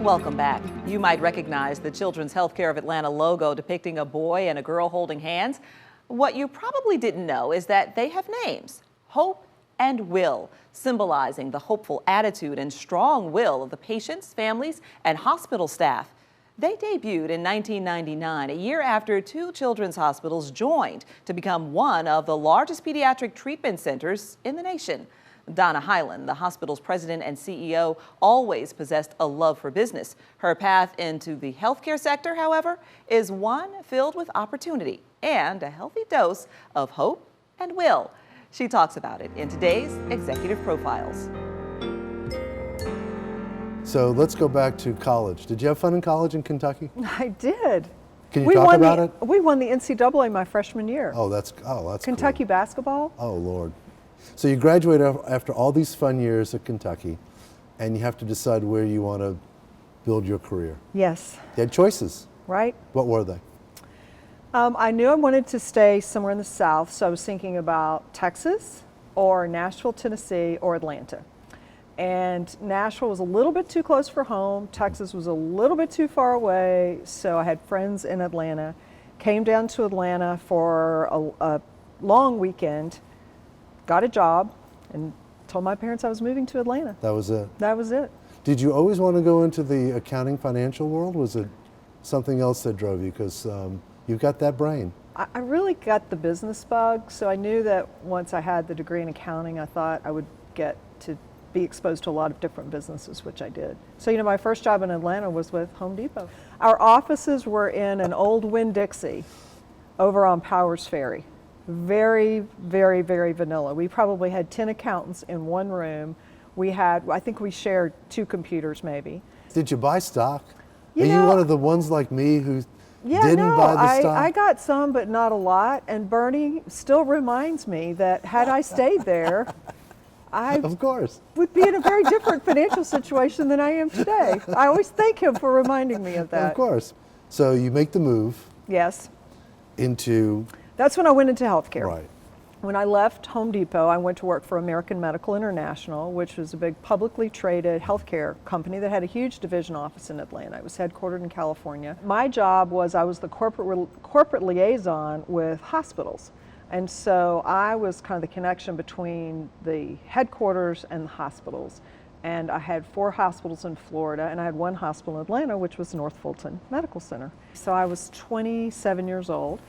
Welcome back. You might recognize the Children's Healthcare of Atlanta logo depicting a boy and a girl holding hands. What you probably didn't know is that they have names, Hope and Will, symbolizing the hopeful attitude and strong will of the patients, families, and hospital staff. They debuted in 1999, a year after two children's hospitals joined to become one of the largest pediatric treatment centers in the nation. Donna Hyland, the hospital's president and CEO, always possessed a love for business. Her path into the healthcare sector, however, is one filled with opportunity and a healthy dose of hope and will. She talks about it in today's Executive Profiles. So let's go back to college. Did you have fun in college in Kentucky? I did. Can you talk about it? We won the NCAA my freshman year. Oh, that's Kentucky cool. basketball. Oh, Lord. So you graduate after all these fun years at Kentucky, and you have to decide where you want to build your career. Yes. You had choices. Right. What were they? I knew I wanted to stay somewhere in the South, so I was thinking about Texas or Nashville, Tennessee, or Atlanta. And Nashville was a little bit too close for home. Texas was a little bit too far away, so I had friends in Atlanta. Came down to Atlanta for a long weekend. Got a job and told my parents I was moving to Atlanta. That was it? That was it. Did you always want to go into the accounting financial world? Was it something else that drove you? Because you've got that brain. I really got the business bug, so I knew that once I had the degree in accounting, I thought I would get to be exposed to a lot of different businesses, which I did. So, my first job in Atlanta was with Home Depot. Our offices were in an old Winn-Dixie over on Powers Ferry. Very, very, very vanilla. We probably had 10 accountants in one room. I think we shared 2 computers maybe. Did you buy stock? Are you one of the ones like me who didn't buy the stock? I got some, but not a lot. And Bernie still reminds me that had I stayed there, I of course would be in a very different financial situation than I am today. I always thank him for reminding me of that. Of course. So you make the move. Yes. Into... That's when I went into healthcare. Right. When I left Home Depot, I went to work for American Medical International, which was a big publicly traded healthcare company that had a huge division office in Atlanta. It was headquartered in California. My job was I was the corporate liaison with hospitals. And so I was kind of the connection between the headquarters and the hospitals. And I had 4 hospitals in Florida, and I had 1 hospital in Atlanta, which was North Fulton Medical Center. So I was 27 years old.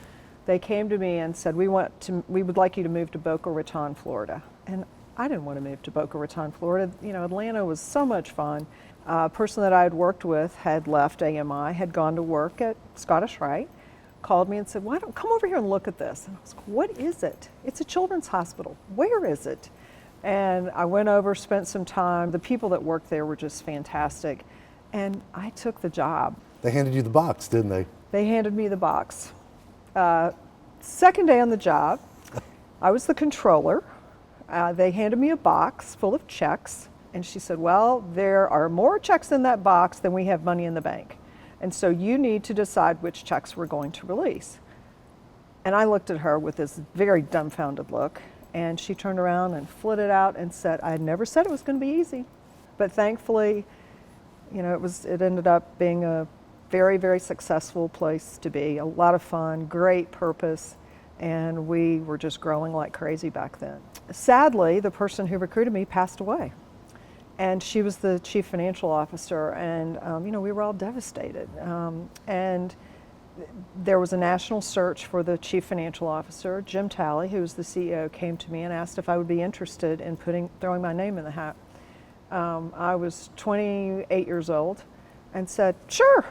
They came to me and said, we would like you to move to Boca Raton, Florida. And I didn't want to move to Boca Raton, Florida. Atlanta was so much fun. A person that I had worked with had left AMI, had gone to work at Scottish Rite, called me and said, why don't come over here and look at this? And I was like, what is it? It's a children's hospital. Where is it? And I went over, spent some time. The people that worked there were just fantastic. And I took the job. They handed you the box, didn't they? They handed me the box. Second day on the job, I was the controller. They handed me a box full of checks, and she said, well, there are more checks in that box than we have money in the bank. And so you need to decide which checks we're going to release. And I looked at her with this very dumbfounded look, and she turned around and flitted it out and said, I had never said it was going to be easy. But thankfully, it ended up being a very, very successful place to be. A lot of fun, great purpose, and we were just growing like crazy back then. Sadly, the person who recruited me passed away, and she was the chief financial officer, and we were all devastated. And there was a national search for the chief financial officer. Jim Talley, who was the CEO, came to me and asked if I would be interested in throwing my name in the hat. I was 28 years old and said, sure.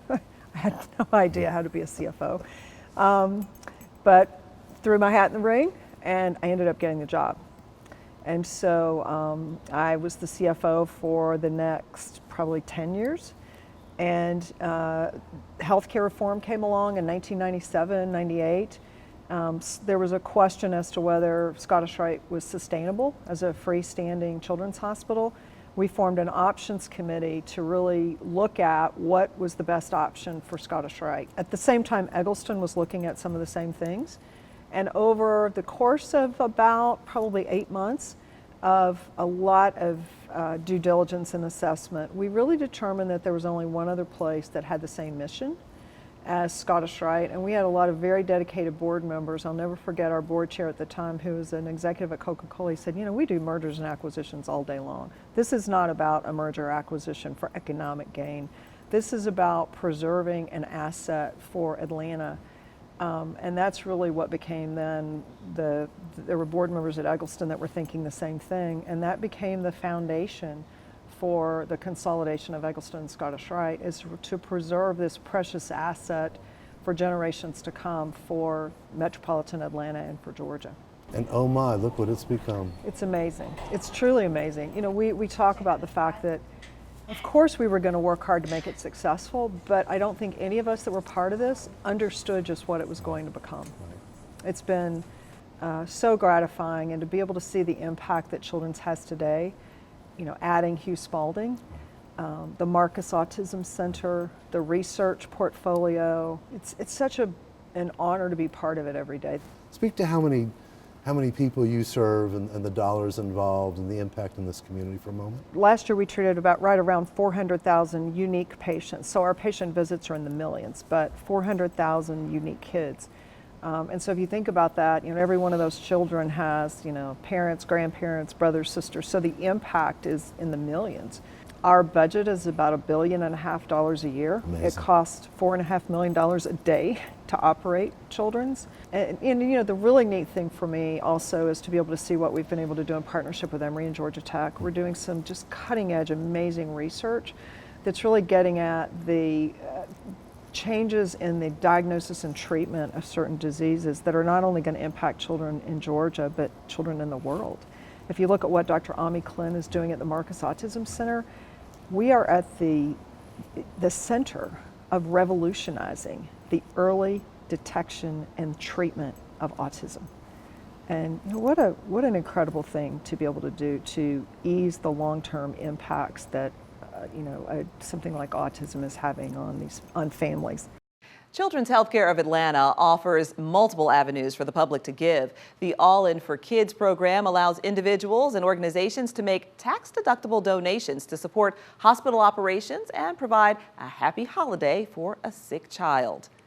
I had no idea how to be a CFO, but threw my hat in the ring, and I ended up getting the job. And so I was the CFO for the next probably 10 years, and healthcare reform came along in 1997, 98. There was a question as to whether Scottish Rite was sustainable as a freestanding children's hospital. We formed an options committee to really look at what was the best option for Scottish Rite. At the same time, Eggleston was looking at some of the same things. And over the course of about probably 8 months of a lot of due diligence and assessment, we really determined that there was only one other place that had the same mission as Scottish Rite, and we had a lot of very dedicated board members. I'll never forget our board chair at the time, who was an executive at Coca-Cola. He said, you know, we do mergers and acquisitions all day long. This is not about a merger or acquisition for economic gain. This is about preserving an asset for Atlanta. And that's really what became then there were board members at Eggleston that were thinking the same thing, and that became the foundation for the consolidation of Eggleston and Scottish Rite, is to preserve this precious asset for generations to come for metropolitan Atlanta and for Georgia. And oh my, look what it's become. It's amazing. It's truly amazing. You know, we talk about the fact that, of course, we were going to work hard to make it successful, but I don't think any of us that were part of this understood just what it was going to become. Right. It's been so gratifying, and to be able to see the impact that Children's has today, you know, adding Hugh Spalding, the Marcus Autism Center, the research portfolio. It's such an honor to be part of it every day. Speak to how many people you serve and the dollars involved and the impact in this community for a moment. Last year we treated about right around 400,000 unique patients. So our patient visits are in the millions, but 400,000 unique kids. And so if you think about that, you know, every one of those children has, you know, parents, grandparents, brothers, sisters. So the impact is in the millions. Our budget is about $1.5 billion a year. Amazing. It costs $4.5 million a day to operate Children's. And you know, the really neat thing for me also is to be able to see what we've been able to do in partnership with Emory and Georgia Tech. We're doing some just cutting edge, amazing research that's really getting at the changes in the diagnosis and treatment of certain diseases that are not only going to impact children in Georgia, but children in the world. If you look at what Dr. Ami Klin is doing at the Marcus Autism Center, we are at the center of revolutionizing the early detection and treatment of autism. And you know, what an incredible thing to be able to do to ease the long-term impacts that something like autism is having on families. Children's Healthcare of Atlanta offers multiple avenues for the public to give. The All In for Kids program allows individuals and organizations to make tax-deductible donations to support hospital operations and provide a happy holiday for a sick child.